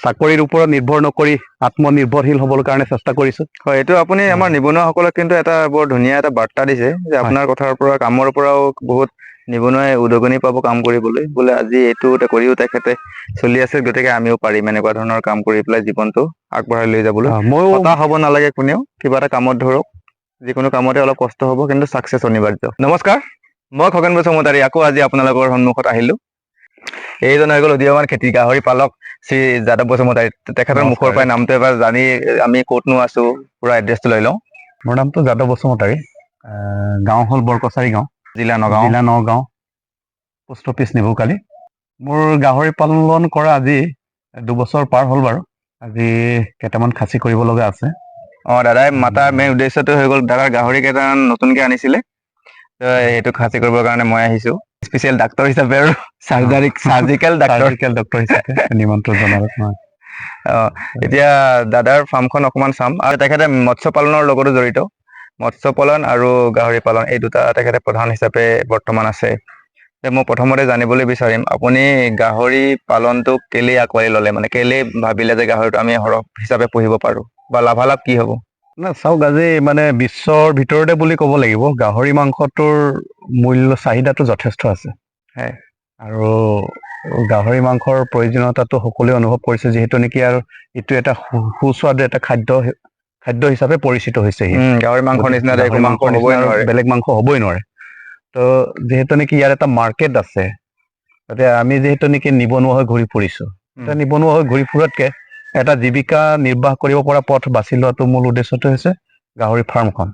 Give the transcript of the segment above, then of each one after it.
চাকৰিৰ ওপৰত নিৰ্ভৰ নকৰি আত্মনিৰ্ভৰশীল হ'বৰ কাৰণে চেষ্টা কৰিছোঁ। হয়, এইটো আপুনি আমাৰ নিবনুৱাসকলক কিন্তু এটা বৰ ধুনীয়া এটা বাৰ্তা দিছে যে আপোনাৰ কথাৰ পৰা কামৰ পৰাও বহুত নিবনুৱাই উদগনি পাব কাম কৰিবলৈ, বোলে আজি এইটো কৰিও তেখেতে চলি আছে, গতিকে আমিও পাৰিম এনেকুৱা ধৰণৰ কাম কৰি পেলাই জীৱনটো আগবঢ়াই লৈ যাবলৈ। ময়ো হতাশ হ'ব নালাগে কোনেও, কিবা এটা কামত ধৰক, যিকোনো কামতে অলপ কষ্ট হ'ব কিন্তু ছাকচেছ অনিবাৰ্য। নমস্কাৰ, মই খগেন বসুমতাৰী আকৌ আজি আপোনালোকৰ সন্মুখত আহিলো। এইজন হৈ গ'ল উদীয়মান খেতি গাহৰি পালক শ্ৰী যাদৱ বসুমতাৰী। তেখেতৰ মুখৰ পৰাই নামটো এবাৰ জানি আমি ক'তনো আছো, পুৰা এড্ৰেছটো লৈ লওঁ। মোৰ নামটো যাদৱ বসুমতাৰী, গাঁও হ'ল বৰকছাৰী গাঁও, জিলা নগাঁও। জিলা নগাঁও, পোষ্ট অফিচ নিবুকালি। মোৰ গাহৰি পালন কৰা আজি 2 বছৰ পাৰ হ'ল বাৰু। আজি কেইটামান খাচী কৰিব লগা আছে। দাদাই মাতাৰ মেইন উদ্দেশ্যটো হৈ গ'ল, দাদাৰ গাহৰি কেইটামান নতুনকে আনিছিলে, সেইটো খাচী কৰিবৰ কাৰণে মই আহিছো স্পেচিয়েল ডাক্তৰ হিচাপে আৰু চাৰ্জিকেল ডক্তৰ হিচাপে নিমন্ত্ৰণ জনালোঁ। এতিয়া দাদাৰ ফাৰ্মখন অকমান চাম, আৰু তেখেতে মৎস্য পালনৰ লগতো জড়িত। মৎস্য পালন আৰু গাহৰি পালন এই দুটা তেখেতে প্ৰধান হিচাপে বৰ্তমান আছে। মই প্ৰথমতে জানিবলৈ বিচাৰিম, আপুনি গাহৰি পালনটো কেলেই আঁকোৱালি ল'লে, মানে কেলেই ভাবিলে যে গাহৰিটো আমি সৰহ হিচাপে পুহিব পাৰো, বা লাভালাভ কি হ'ব? চাওক, আজি মানে বিশ্বৰ ভিতৰতে বুলি ক'ব লাগিব, গাহৰি মাংসটোৰ মূল্য চাহিদাটো যথেষ্ট আছে। হয়। আৰু গাহৰি মাংসৰ প্ৰয়োজনীয়তাটো সকলোৱে অনুভৱ কৰিছে, যিহেতু নেকি আৰু এইটো এটা সুস্বাদু এটা খাদ্য হিচাপে পৰিচিত হৈছে। গাহৰি মাংসৰ নিচিনা গাহৰি মাংসৰ হ'বই নিচিনা নোৱাৰে। বেলেগ মাংস হ'বই নোৱাৰে। তো যিহেতু নেকি ইয়াৰ এটা মাৰ্কেট আছে, তাতে আমি যিহেতু নেকি নিবনুৱা হৈ ঘূৰি ফুৰিছো, এতিয়া নিবনুৱা হৈ ঘূৰি ফুৰাতকে এটা জীৱিকা নিৰ্বাহ কৰিব পৰা পথ বাছি লোৱাটো মূল উদ্দেশ্যটো হৈছে গাহৰি ফাৰ্মখন।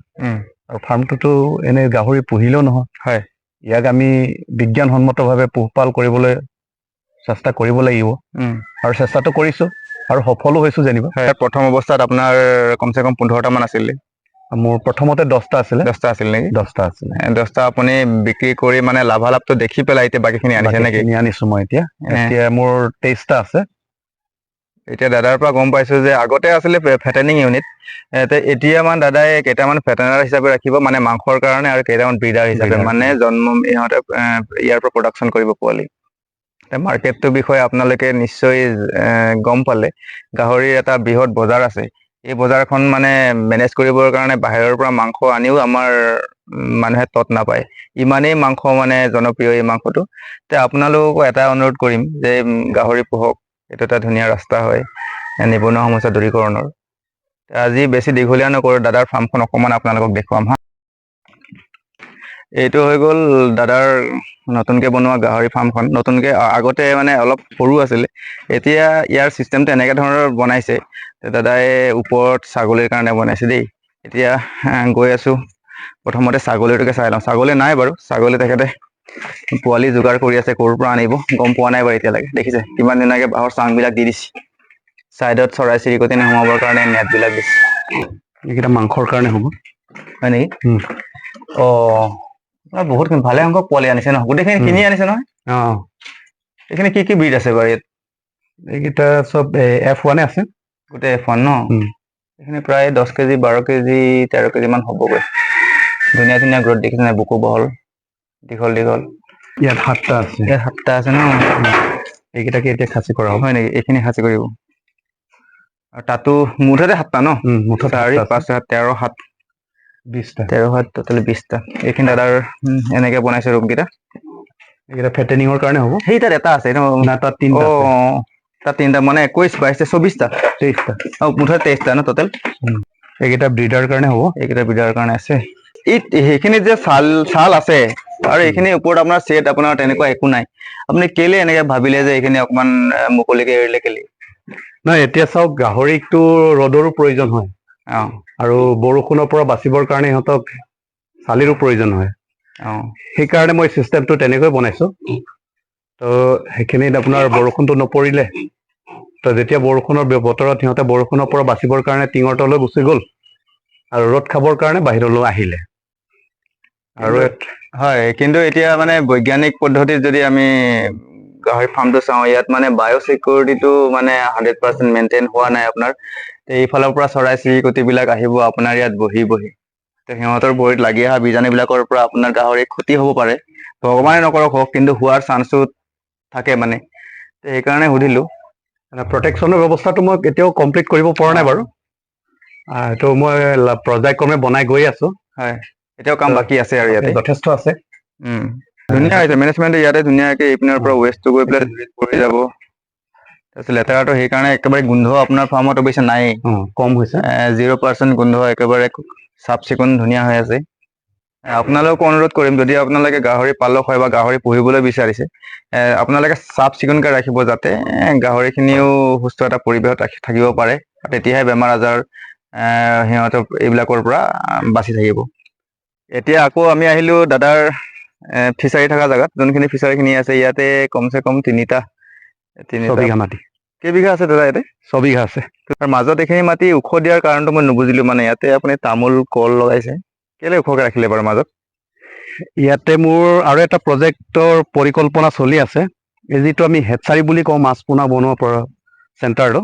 আৰু ফাৰ্মটোতো এনে গাহৰি পুহিলেও নহয়, হয়, ইয়াক আমি বিজ্ঞানসন্মতভাৱে পোহপাল কৰিবলৈ চেষ্টা কৰিব লাগিব, আৰু চেষ্টাটো কৰিছো আৰু সফলো হৈছো যেনিবা। প্ৰথম অৱস্থাত আপোনাৰ কমচে কম 15টা মান আছিলে। মোৰ প্ৰথমতে 10টা আছিলে। 10টা আছিল নেকি? 10টা আছিলে। 10টা আপুনি বিক্ৰী কৰি মানে লাভালাভটো দেখি পেলাই এতিয়া বাকীখিনি আনিছে নেকি? বাকীখিনি আনিছো মই এতিয়া মোৰ 23টা আছে। এতিয়া দাদাৰ পৰা গম পাইছো যে আগতে আছিলে ফেটেনিং ইউনিট, এতিয়া মানে দাদাই কেইটামান ফেটেনাৰ হিচাপে ৰাখিব, মানে মাংসৰ কাৰণে, আৰু কেইটামান ব্ৰিডাৰ হিচাপে, মানে জন্ম ইহঁতে ইয়াৰ পৰা প্ৰডাকশ্যন কৰিব পোৱালি। মাৰ্কেটটোৰ বিষয়ে আপোনালোকে নিশ্চয় গম পালে, গাহৰিৰ এটা বৃহৎ বজাৰ আছে। এই বজাৰখন মানে মেনেজ কৰিবৰ কাৰণে বাহিৰৰ পৰা মাংস আনিও আমাৰ মানুহে তত নাপায়, ইমানেই মাংস মানে জনপ্ৰিয় এই মাংসটো। আপোনালোককো এটা অনুৰোধ কৰিম যে গাহৰি পোহক, এইটো এটা ধুনীয়া ৰাস্তা হয় নিবনুৱা সমস্যা দূৰীকৰণৰ। আজি বেছি দীঘলীয়া নকৰোঁ, দাদাৰ ফাৰ্মখন অকণমান আপোনালোকক দেখুৱাম হা। এইটো হৈ গ'ল দাদাৰ নতুনকে বনোৱা গাহৰি ফাৰ্মখন। নতুনকে আগতে মানে অলপ সৰু আছিলে, এতিয়া ইয়াৰ চিষ্টেমটো এনেকে ধৰণৰ বনাইছে। দাদাই ওপৰত ছাগলীৰ কাৰণে বনাইছে দেই। এতিয়া গৈ আছো, প্ৰথমতে ছাগলীটোকে চাই লওঁ। ছাগলী নাই বাৰু, ছাগলী তেখেতে পোৱালি যোগাৰ কৰি আছে, ক'ৰ পৰা আনিব গম পোৱা নাই বাৰু এতিয়ালৈকে। দেখিছে কিমান ধুনীয়াকে বাঁহৰ চাংবিলাক দি দিছে, চাইডত চৰাই চিৰিকটি নোসোমাবৰ কাৰণে নেটবিলাক দিছে। এইকেইটা মাংসৰ কাৰণে হ'ব। হয় নেকি? বহুত ভালে সংখ্যক পোৱালি আনিছে ন, গোটেইখিনি কিনি আনিছে নহয়? এইখিনি কি কি ব্ৰিড আছে বাৰু ইয়াত? এইকেইটা চব F1 আছে। গোটেই F1 ন? এইখিনি প্ৰায় 10 কেজি 12 কেজি 13 কেজি মান হ'বগৈ। ধুনীয়া ধুনীয়া গ্ৰোথ দেখিছে নাই, বুকু বহল, দীঘল দীঘল। ইয়াত 7টা আছে। ইয়াত 7টা আছে ন? এইকেইটাকে এতিয়া খাচী কৰা হ'ব। হয় নেকি? এইখিনি খাচী কৰিব। আৰু তাতো মুঠতে 7টা ন? মুঠত 4 5 13 7 20টা। 13 7 টোটেল 20টা। এইখিনি দাদাৰ এনেকে বনাইছে ৰুমকেইটা। এইকেইটা ফেটেনিঙৰ কাৰণে হ'ব। সেই তাত এটা আছে না, তাত 3টা আছে। তাত 3টা মানে 21 22 24টা। 23টা। মুঠতে 23টা ন টোটেল? এইকেইটা ব্ৰিডাৰ কাৰণে হ'ব। এইকেইটা ব্ৰিডাৰ কাৰণে আছে। সেইখিনিত যে ছাল আছে, আৰু এইখিনিৰ ওপৰত আপোনাৰ চেট আপোনাৰ তেনেকুৱা একো নাই, আপুনি কেলে এনেকে ভাবিলে যে এইখিনি অকমান মুকলিকে এৰিলে কেলে? নাই, এতিয়া চাওক, গাহৰিকটো ৰ'দৰো প্ৰয়োজন হয়, আৰু বৰষুণৰ পৰা বাচিবৰ কাৰণে সিহঁতক চালিৰো প্ৰয়োজন হয়। সেইকাৰণে মই চিষ্টেমটো তেনেকৈ বনাইছো। তো সেইখিনিত আপোনাৰ বৰষুণটো নপৰিলে, তো যেতিয়া বৰষুণৰ বতৰত সিহঁতে বৰষুণৰ পৰা বাচিবৰ কাৰণে টিঙৰ তললৈ গুচি গ'ল, আৰু ৰ'দ খাবৰ কাৰণে বাহিৰলৈ আহিলে। আৰু হয়, কিন্তু এতিয়া মানে বৈজ্ঞানিক পদ্ধতিত যদি আমি গাহৰি ফাৰ্মটো চাওঁ, ইয়াত মানে বায়'চিকিউৰিটিটো মানে 100% মেইনটেইন হোৱা নাই আপোনাৰ। এইফালৰ পৰা চৰাই চিৰিকটিবিলাক আহিব আপোনাৰ ইয়াত বহি সিহঁতৰ ভৰিত লাগি অহা বীজাণুবিলাকৰ পৰা আপোনাৰ গাহৰি ক্ষতি হ'ব পাৰে। ভগৱানে নকৰক হওক, কিন্তু হোৱাৰ চান্সটো থাকে মানে। সেইকাৰণে সুধিলো। প্ৰটেকশ্যনৰ ব্যৱস্থাটো মই এতিয়াও কমপ্লিট কৰিব পৰা নাই বাৰু। এইটো মই পৰ্যায়ক্ৰমে বনাই গৈ আছো। হয়, এতিয়াও কাম বাকী আছে আৰু ইয়াতে যথেষ্ট আছে। ধুনীয়া হৈছে মেনেজমেণ্টে ইয়াতে ধুনীয়াকে এইপিনৰ পৰা ৱেষ্টটো গৈ পেলাই ধুনীয়াকৈ পৰি যাব। তাৰপিছত লেতেৰাটো সেইকাৰণে একেবাৰে গোন্ধ আপোনাৰ ফাৰ্মত অৱশ্যে নায়েই, কম হৈছে। 0% গোন্ধ, একেবাৰে চাফ চিকুণ ধুনীয়া হৈ আছে। আপোনালোকক অনুৰোধ কৰিম, যদি আপোনালোকে গাহৰি পালক হয় বা গাহৰি পুহিবলৈ বিচাৰিছে, আপোনালোকে চাফ চিকুণকৈ ৰাখিব, যাতে গাহৰিখিনিও সুস্থ এটা পৰিৱেশত থাকিব পাৰে। তেতিয়াহে বেমাৰ আজাৰ সিহঁতৰ এইবিলাকৰ পৰা বাচি থাকিব। এতিয়া আকৌ আমি আহিলোঁ দাদাৰ ফিচাৰী থকা জেগাত। যোনখিনি ফিচাৰীখিনি আছে ইয়াতে কমচে কম তিনিটা ছবিঘা মাটি। কেইবিঘা আছে দাদা ইয়াতে? 6 বিঘা আছে। তাৰ মাজত এইখিনি মাটি ওখ দিয়াৰ কাৰণটো মই নুবুজিলোঁ। মানে ইয়াতে আপুনি তামোল কল লগাইছে, কেলে ওখকৈ ৰাখিলে বাৰু মাজত? ইয়াতে মোৰ আৰু এটা প্ৰজেক্টৰ পৰিকল্পনা চলি আছে। এই যিটো আমি হেটচাৰী বুলি কওঁ, মাছ পোনা বনোৱাৰ পৰা চেণ্টাৰটো,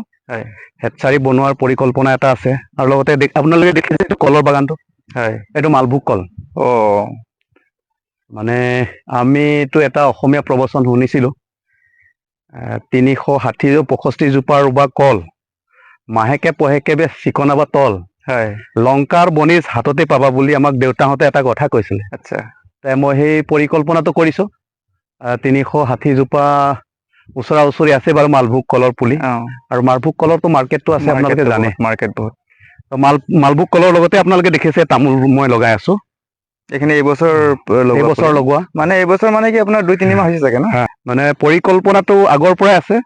হেটচাৰী বনোৱাৰ পৰিকল্পনা এটা আছে। আৰু লগতে আপোনালোকে দেখিছে এইটো কলৰ বাগানটো, এইটো মালভোগ কল। মানে আমিতো এটা অসমীয়া প্ৰবচন শুনিছিলোঁ, 360-65 জোপা ৰুবা কল, মাহেকে পহেকে বে চিকনা বা তল, লংকাৰ বনিজ হাততে পাবা বুলি আমাক দেউতাহঁতে এটা কথা কৈছিলে। আচ্ছা, মই সেই পৰিকল্পনাটো কৰিছোঁ। 360 জোপা ওচৰা ওচৰি আছে বাৰু মালভোগ কলৰ পুলি। আৰু মালভোগ কলৰটো মাৰ্কেটটো আছে, আপোনালোকে জানে। মাৰ্কেট বহুত। মালভোগ কলৰ লগতে আপোনালোকে দেখিছে তামোল মই লগাই আছো। এইখিনি এইবছৰ লগোৱা, মানে এইবছৰ মানে কি আপোনাৰ 2-3 মাহ হৈছে চাগে ন? মানে পৰিকল্পনাটো আগৰ পৰাই আছে।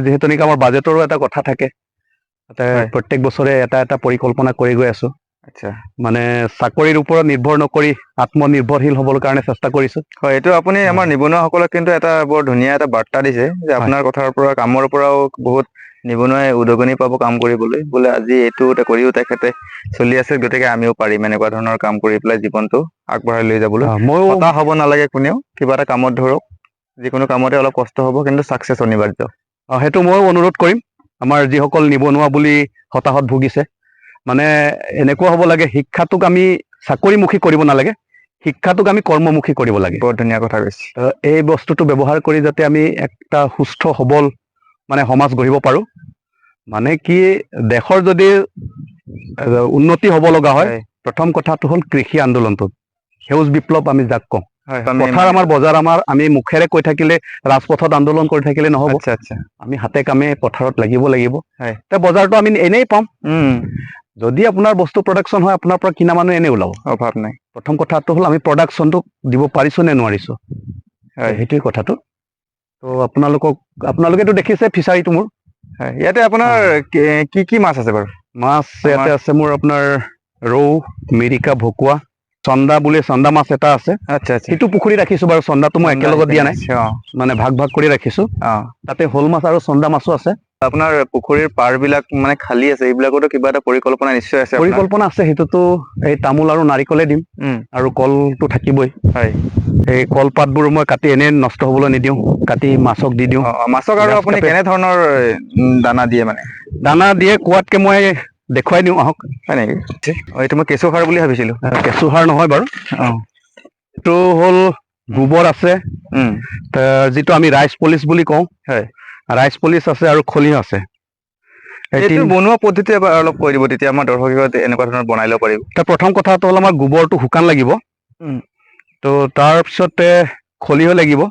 যিহেতু নেকি আমাৰ বাজেটৰো এটা কথা থাকে, প্ৰত্যেক বছৰে এটা এটা পৰিকল্পনা কৰি গৈ আছো। আচ্ছা, মানে চাকৰিৰ ওপৰত নিৰ্ভৰ নকৰি আত্মনিৰ্ভৰশীল হ'বৰ কাৰণে চেষ্টা কৰিছো। হয়, এইটো আপুনি আমাৰ নিবনুৱাসকলক কিন্তু এটা বৰ ধুনীয়া এটা বাৰ্তা দিছে যে আপোনাৰ কথাৰ পৰা, কামৰ পৰাও বহুত নিবনুৱাই উদগনি পাব কাম কৰিবলৈ। বোলে আজি এইটো কৰিও তেখেতে চলি আছে, গতিকে আমিও পাৰিম এনেকুৱা ধৰণৰ কাম কৰি পেলাই জীৱনটো আগবঢ়াই লৈ যাবলৈ। হতাশ হ'ব নালাগে কোনেও, কিবা এটা কামত ধৰক, যিকোনো কামতে অলপ কষ্ট হ'ব, কিন্তু ছাকচেছ অনিবাৰ্য। সেইটো ময়ো অনুৰোধ কৰিম আমাৰ যিসকল নিবনুৱা বুলি হতাশত ভুগিছে। মানে এনেকুৱা হ'ব লাগে, শিক্ষাটোক আমি চাকৰিমুখী কৰিব নালাগে, শিক্ষাটোক আমি কৰ্মমুখী কৰিব লাগে। বৰ ধুনীয়া কথা কৈছে। এই বস্তুটো ব্যৱহাৰ কৰি যাতে আমি একটা সুস্থ সবল মানে সমাজ গঢ়িব পাৰোঁ। মানে কি, দেশৰ যদি উন্নতি হ'ব লগা হয়, প্ৰথম কথাটো হ'ল কৃষি আন্দোলনটো, সেউজ বিপ্লৱ আমি যাক কওঁ। পথাৰ আমাৰ, বজাৰ আমাৰ, আমি মুখেৰে কৈ থাকিলে, ৰাজপথত আন্দোলন কৰি থাকিলে নহ'ব। আমি হাতে কামে পথাৰত লাগিব। বজাৰটো আমি এনেই পাম। যদি আপোনাৰ বস্তু প্ৰডাকশ্যন হয়, আপোনাৰ পৰা কিনা মানুহ এনেই ওলাব, অভাৱ নাই। প্ৰথম কথাটো হ'ল আমি প্ৰডাকশ্যনটো দিব পাৰিছো নে নোৱাৰিছো, সেইটোৱে কথাটো। তো আপোনালোকেতো দেখিছে ফিচাৰীটো মোৰ। ইয়াতে আপোনাৰ কি কি মাছ আছে বাৰু? মাছ ইয়াতে আছে মোৰ আপোনাৰ ৰৌ, মিৰিকা, ভকুৱা, চন্দা বুলি চন্দা মাছ এটা আছে। সেইটো পুখুৰী ৰাখিছো বাৰু, চন্দাটো মই একেলগত দিয়া নাই, মানে ভাগ ভাগ কৰি ৰাখিছো। তাতে শ'ল মাছ আৰু চন্দা মাছো আছে। আপোনাৰ পুখুৰীৰ পাৰ বিলাক মানে খালী আছে, এইবিলাকতো কিবা এটা পৰিকল্পনা নিশ্চয় আছে। পৰিকল্পনা আছে, সেইটোতো এই তামোল আৰু নাৰিকলে দিম, আৰু কলটো থাকিবই। এই কলপাতবোৰ মই কাটি এনেই নষ্ট হ'বলৈ নিদিওঁ, কাটি মাছক দি দিওঁ। মাছক আৰু আপুনি কেনে ধৰণৰ দানা দিয়ে মানে? দানা দিয়ে কোৱাতকে মই দেখুৱাই দিওঁ, আহক। হয় নেকি? এইটো মই কেঁচু সাৰ বুলি ভাবিছিলো। কেঁচু সাৰ নহয় বাৰু, এইটো হ'ল গোবৰ আছে, যিটো আমি ৰাইচ পলিচ বুলি কওঁ। ৰাইচ পলিচ আছে আৰু খলিহ আছে। এইটো বনোৱা পদ্ধতি এবাৰ অলপ কৈ দিব, তেতিয়া আমাৰ দৰ্শকে এনেকুৱা ধৰণৰ বনাই ল'ব পাৰিব। প্ৰথম কথাটো হ'ল আমাৰ গোবৰটো শুকান লাগিব, তো তাৰপিছতে খলিহ লাগিব।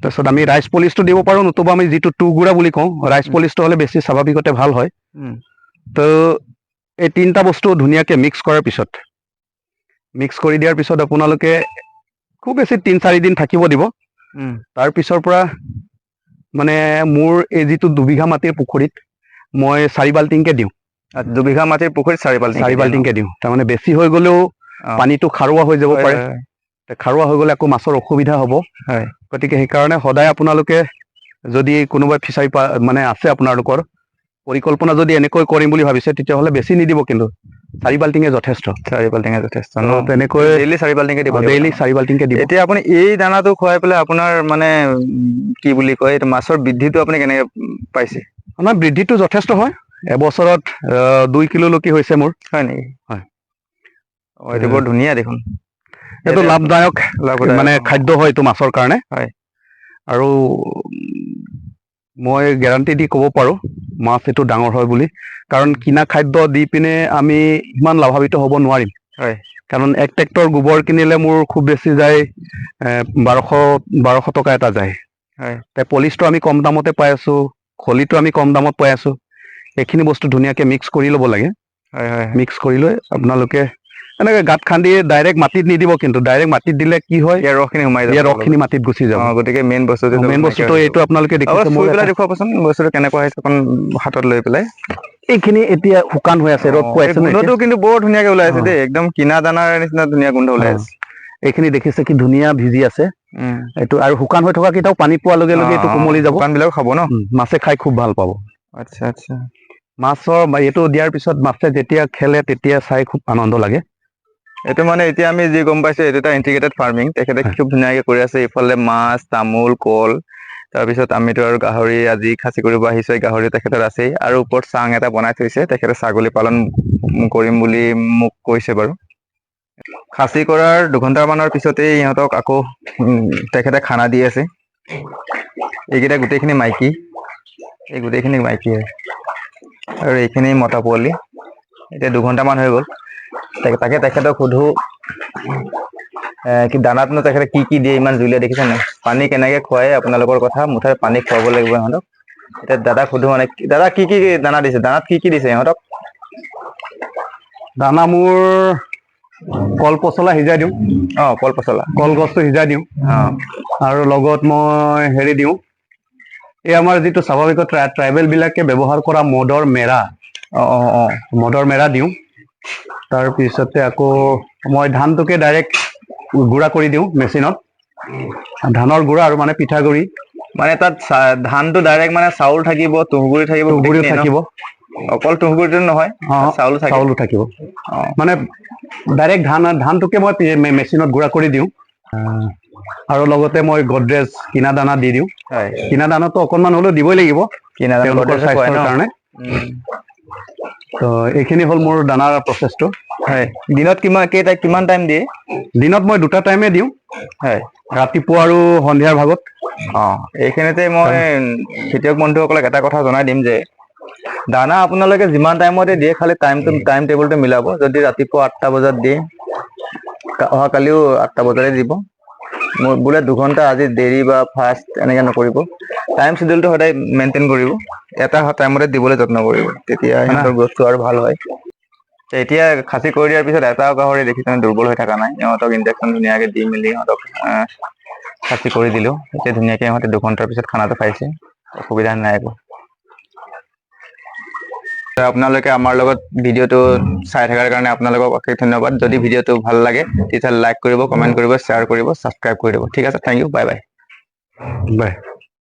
তাৰপিছত আমি ৰাইচ পলিচটো দিব পাৰোঁ, নতুবা আমি যিটো টুগুৰা বুলি কওঁ, ৰাইচ পলিচটো হ'লে বেছি স্বাভাৱিকতে ভাল হয়। তো এই তিনিটা বস্তু ধুনীয়াকৈ মিক্স কৰাৰ পিছত, মিক্স কৰি দিয়াৰ পিছত আপোনালোকে খুব বেছি 3-4 দিন থাকিব দিব। তাৰপিছৰ পৰা মানে মোৰ এই যিটো 2 বিঘা মাটিৰ পুখুৰীত মই 4 বাল্টিংকে দিওঁ। 2 বিঘা মাটিৰ পুখুৰীত 4 বাল্টিংকে দিওঁ। তাৰমানে বেছি হৈ গ'লেও পানীটো খাৰুৱা হৈ যাব পাৰে। খাৰুৱা হৈ গ'লে আকৌ মাছৰ অসুবিধা হ'ব। গতিকে সেইকাৰণে সদায় আপোনালোকে, যদি কোনোবাই ফিচাৰী মানে আছে আপোনালোকৰ পৰিকল্পনা যদি এনেকৈ কৰিম বুলি ভাবিছে, তেতিয়াহ'লে বেছি নিদিব, কিন্তু 4 বাল্টিঙে যথেষ্ট। 4 বাল্টিঙে যথেষ্ট ন? তেনেকৈ ডেইলি 4 বাল্টিঙে দিব লাগিব। ডেইলি 4 বাল্টিংকে দিব। এতিয়া আপুনি এই দানাটো খুৱাই পেলাই আপোনাৰ মানে কি বুলি কয়, এইটো মাছৰ বৃদ্ধিটো আপুনি কেনেকে পাইছে? আমাৰ বৃদ্ধিটো যথেষ্ট হয়, এবছৰত 2 কিলোলৈকে হৈছে মোৰ। হয় নেকি? হয়। এইটো বৰ ধুনীয়া দেখোন। এইটো লাভদায়ক মানে খাদ্য হয় এইটো মাছৰ কাৰণে। আৰু মই গেৰাণ্টি দি ক'ব পাৰোঁ মাছ এইটো ডাঙৰ হয় বুলি, কাৰণ কিনা খাদ্য দি পিনে আমি ইমান লাভান্বিত হ'ব নোৱাৰিম। হয় কাৰণ এক ট্ৰেক্টৰ গোবৰ কিনিলে মোৰ খুব বেছি যায় 1200 টকা এটা যায়। হয় পলিচটো আমি কম দামতে পাই আছোঁ, খলিটো আমি কম দামত পাই আছোঁ। এইখিনি বস্তু ধুনীয়াকৈ মিক্স কৰি ল'ব লাগে। হয় হয় মিক্স কৰি লৈ আপোনালোকে এনেকৈ গাঁত খান্দি ডাইৰেক্ট মাটিত নিদিব, কিন্তু ডাইৰেক্ট মাটিত দিলে কি হয়, ইয়াৰ ৰসখিনি সোমাই যাব ইয়াৰ ৰসখিনি মাটিত গুচি যাব। গতিকে মেইন বস্তুটো মেইন বস্তুটো এইটো আপোনালোকে অলপ দেখিছে মোৰ চুই পেলাই দেখুৱাবচোন বস্তুটো কেনেকুৱা হৈছে অকণ হাতত লৈ পেলাই। এইখিনি এতিয়া শুকান হৈ আছে, ৰ'দ পোৱাইছে ন এতিয়া। গোন্ধটো কিন্তু বৰ ধুনীয়াকে ওলাই আছে দেই, একদম কিনা দানাৰ নিচিনা ধুনীয়া গোন্ধ ওলাই আছে। এইখিনি দেখিছে কি ধুনীয়া ভিজি আছে। এইটো আৰু শুকান হৈ থকা কেইটাও পানী পোৱাৰ লগে লগে এইটো কোমলি যাব। শুকান বিলাকো খাব ন? মাছে খাই খুব ভাল পাব। আচ্ছা আচ্ছা। মাছৰ এইটো দিয়াৰ পিছত মাছে যেতিয়া খেলে তেতিয়া চাই খুব আনন্দ লাগে। এইটো মানে এতিয়া আমি যি গম পাইছো এইটো এটা ইণ্টিগ্ৰেটেড ফাৰ্মিং, তেখেতে খুব ধুনীয়াকে কৰি আছে। এইফালে মাছ, তামোল, কল, তাৰপিছত আমিতো আৰু গাহৰি আজি খাচী কৰিব আহিছো, গাহৰি তেখেতৰ আছেই, আৰু ওপৰত চাং এটা বনাই থৈছে। তেখেতে ছাগলী পালন কৰিম বুলি মোক কৈছে বাৰু। খাচী কৰাৰ 2 ঘণ্টামানৰ পিছতেই ইহঁতক আকৌ তেখেতে খানা দি আছে। এইকেইটা গোটেইখিনি মাইকী, এই গোটেইখিনি মাইকী হয়, আৰু এইখিনি মতা পোৱালি। এতিয়া 2 ঘণ্টামান হৈ গ'ল। তাকে তেখেতক সোধো কি দানাতনো তেখেতে কি কি দিয়ে ইমান জুলীয়া দেখিছে নাই? পানী কেনেকে খুৱাই আপোনালোকৰ কথা, মুঠতে পানী খুৱাব লাগিব ইহঁতক। এতিয়া দাদাক সোধো মানে, দাদা কি কি দানা দিছে? দানাত কি কি দিছে ইহঁতক? দানা মোৰ কল পচলা সিজাই দিওঁ। কল পচলা, কলগছটো সিজাই দিওঁ। আৰু লগত মই হেৰি দিওঁ, এই আমাৰ যিটো স্বাভাৱিকতে ট্ৰাইবেল বিলাকে ব্যৱহাৰ কৰা মদৰ মেৰা, মদৰ মেৰা দিওঁ। তাৰপিছতে আকৌ মই ধানটোকে ডাইৰেক্ট গুড়া কৰি দিওঁ মেচিনত, ধানৰ গুড়া আৰু মানে পিঠাগুড়ি। মানে তাত ধানটো ডাইৰেক্ট মানে চাউল থাকিব, তুঁহগুৰি থাকিব, তুঁহগুৰিও থাকিব। অকল তুঁহগুৰিটো নহয়, চাউলো থাকিব। মানে ডাইৰেক্ট ধানটোকে মই মেচিনত গুড়া কৰি দিওঁ। আৰু লগতে মই গডৰেজ কিনা দানা দি দিওঁ। কিনা দানাটো অকণমান হ'লেও দিবই লাগিব তেওঁলোকৰ স্বাস্থ্যৰ কাৰণে। তো এইখিনি হ'ল মোৰ দানাৰ প্ৰচেছটো। হয়, দিনত কিমান টাইম দিয়ে? দিনত মই 2টা টাইমে দিওঁ, হয়, ৰাতিপুৱা আৰু সন্ধিয়াৰ ভাগত। এইখিনিতে মই খেতিয়ক বন্ধুসকলক এটা কথা জনাই দিম যে দানা আপোনালোকে যিমান টাইমতে দিয়ে, খালি টাইম টেবুলটো মিলাব। যদি ৰাতিপুৱা 8টা বজাত দিয়ে, অহাকালিও 8টা বজাতে দিব। বোলে 2 ঘণ্টা আজি দেৰি বা ফাষ্ট এনেকে নকৰিব, টাইম চিডিউলটো সদায় মেইনটেইন কৰিব। এটা টাইমতে দিবলৈ যত্ন কৰিব, তেতিয়া সিহঁতৰ গ্ৰথটো আৰু ভাল হয়। এতিয়া খাচী কৰি দিয়াৰ পিছত এটা গাহৰি দেখিছে দুৰ্বল হৈ থকা নাই। ইহঁতক ইনজেকশ্যন ধুনীয়াকে দি মেলি ইহঁতক খাচী কৰি দিলো। এতিয়া ধুনীয়াকে ইহঁতে 2 ঘণ্টাৰ পিছত খানাটো পাইছে, অসুবিধা নাই একো। আপোনালোকে আমাৰ লগত ভিডিঅ'টো চাই থকাৰ কাৰণে আপোনালোকক অশেষ ধন্যবাদ। যদি ভিডিঅ'টো ভাল লাগে তেতিয়াহ'লে লাইক কৰিব, কমেণ্ট কৰিব, শ্বেয়াৰ কৰিব, ছাবস্ক্ৰাইব কৰি দিব। ঠিক আছে, থেংক ইউ, বাই বাই।